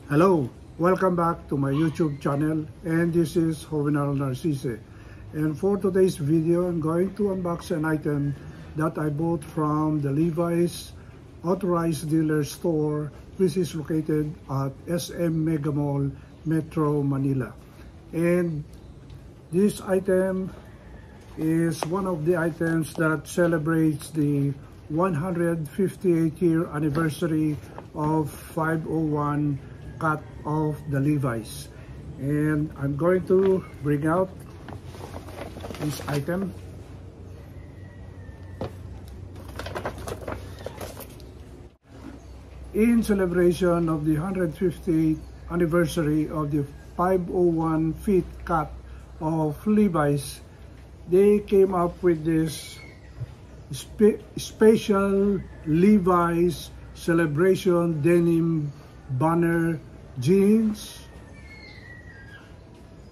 Hello, welcome back to my YouTube channel, and this is Jovenal Narcisse. And for today's video, I'm going to unbox an item that I bought from the Levi's authorized dealer store, which is located at SM Mega Mall, Metro Manila. And this item is one of the items that celebrates the 158th year anniversary of 501 cut of the Levi's. And I'm going to bring out this item. In celebration of the 150th anniversary of the 501 feet cut of Levi's, they came up with this special Levi's celebration denim banner jeans,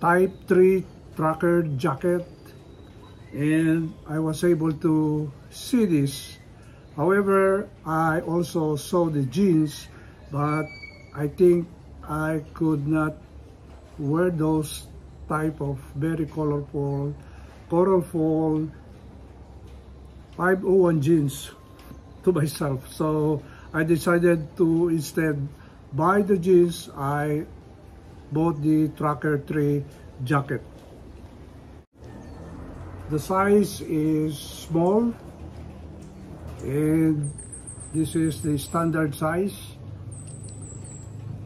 type 3 trucker jacket, and I was able to see this. However, I also saw the jeans, but I think I could not wear those type of very colorful 501 jeans to myself. So I decided to instead buy the jeans. I bought the trucker 3 jacket. The size is small, and this is the standard size,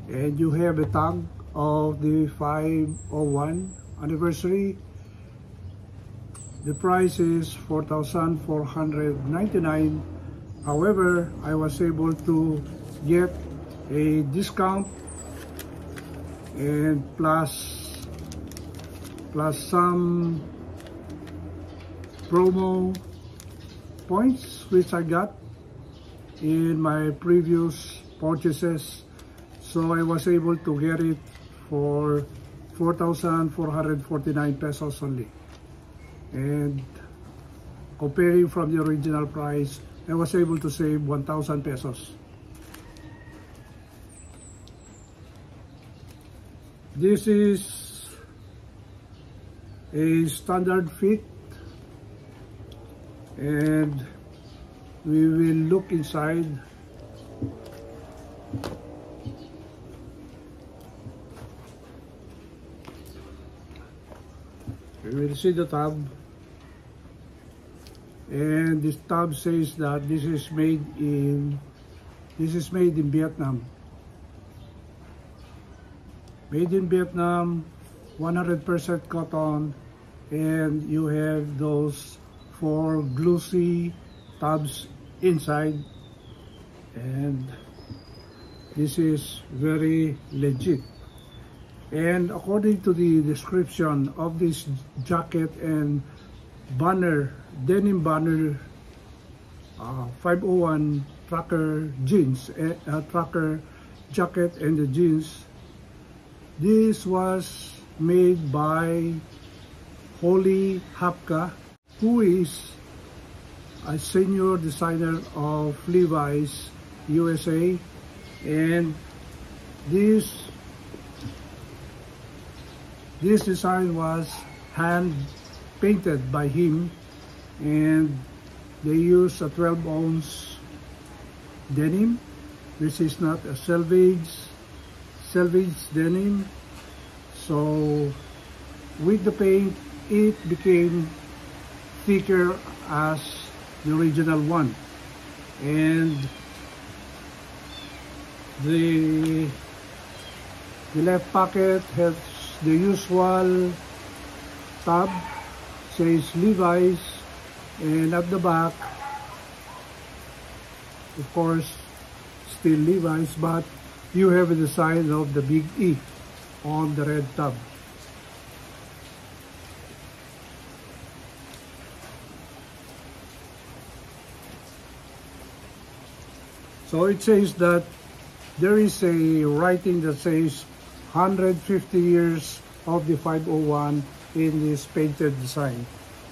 and you have a tag of the 501 anniversary. The price is $4,499. However, I was able to get a discount and plus some promo points which I got in my previous purchases. So I was able to get it for 4,449 pesos only. And comparing from the original price, I was able to save 1,000 pesos. This is a standard fit, and we will look inside. We will see the tab, and this tab says that this is made in Vietnam. Made in Vietnam, 100% cotton, and you have those 4 glossy tabs inside, and this is very legit. And according to the description of this jacket and banner, denim banner, 501 trucker jeans, trucker jacket and the jeans, this was made by Hapka, who is a senior designer of Levi's USA, and this design was hand painted by him, and they use a 12-ounce denim, which is not a selvage denim. So with the paint, it became thicker as the original one, and the left pocket has the usual tab, says Levi's, and at the back, of course, still Levi's, but you have the sign of the big E on the red tab. So it says that there is a writing that says 150 years of the 501 in this painted design.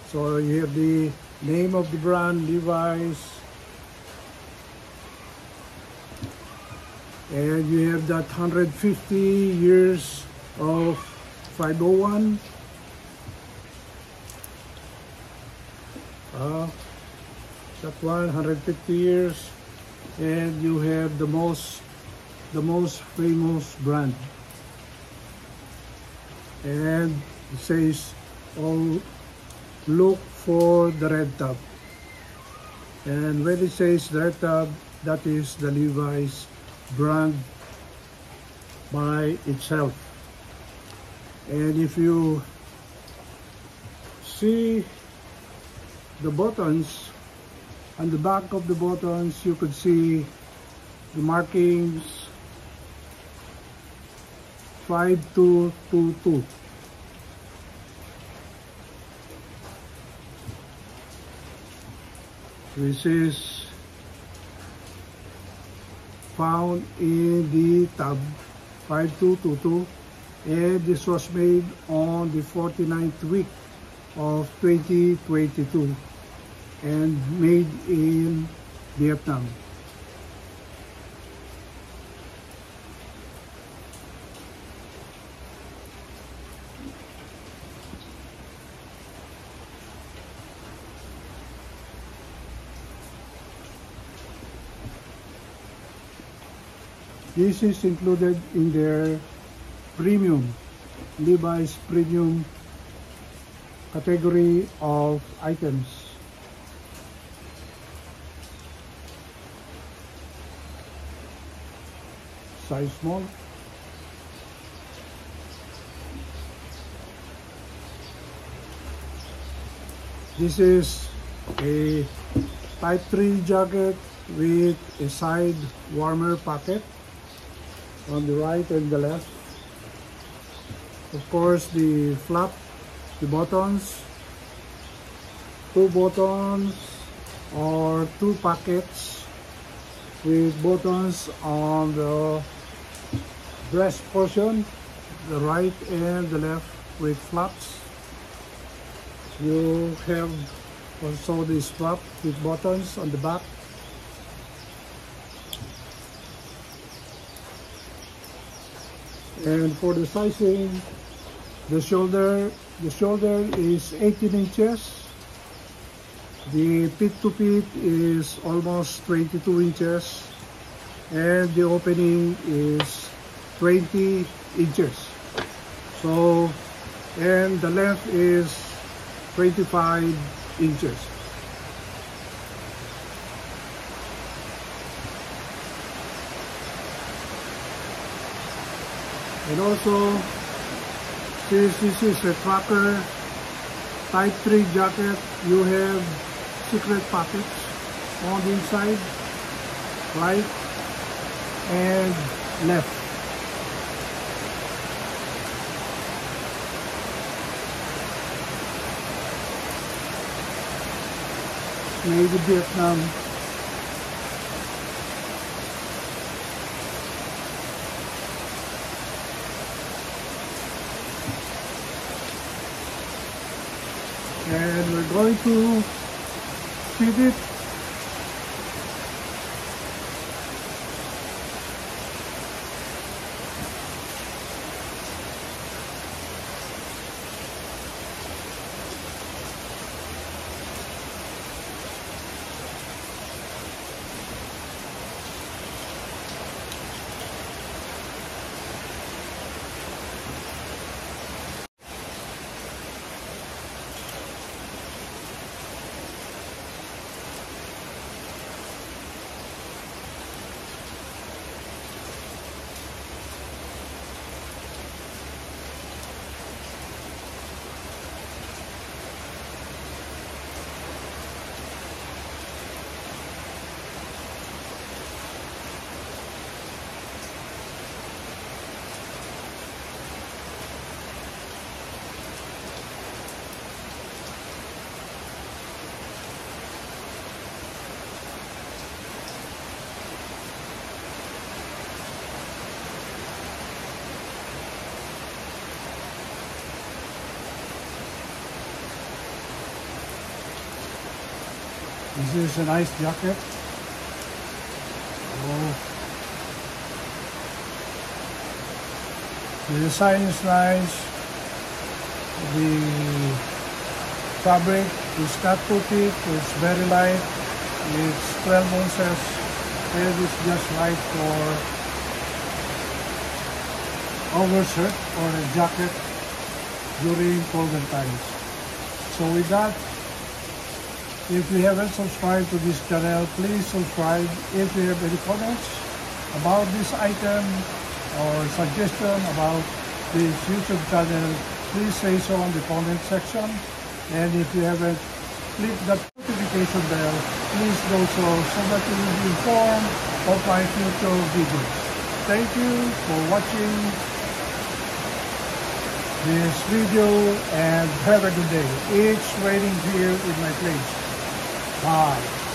So you have the name of the brand, Levi's, And you have that 150 years of 501. That one, 150 years. And you have the most famous brand. And it says, oh, look for the red tab. And when it says the red tab, that is the Levi's brand by itself. And if you see the buttons, on the back of the buttons you could see the markings 5222. Which is found in the tab 5222, and this was made on the 49th week of 2022 and made in Vietnam. This is included in their premium, Levi's premium category of items. Size small. This is a type 3 jacket with a side warmer pocket on the right and the left. Of course, the flap, the buttons, 2 buttons or 2 pockets with buttons on the breast portion, the right and the left with flaps. You have also the strap with buttons on the back. And for the sizing, the shoulder is 18 inches. The pit to pit is almost 22 inches. And the opening is 20 inches. So, and the length is 25 inches. And also, since this is a tracker type 3 jacket, you have secret pockets on the inside, right and left. Made in Vietnam. And we're going to fit it. This is a nice jacket. Oh. The design is nice. The fabric is not too thick. It's very light. It's 12 ounces and it's just right for overshirt or a jacket during colder times. So with that, if you haven't subscribed to this channel, please subscribe. If you have any comments about this item or suggestion about this YouTube channel, please say so in the comment section. And if you haven't clicked that notification bell, please do so that you will be informed of my future videos. Thank you for watching this video and have a good day. It's raining here in my place. Bye.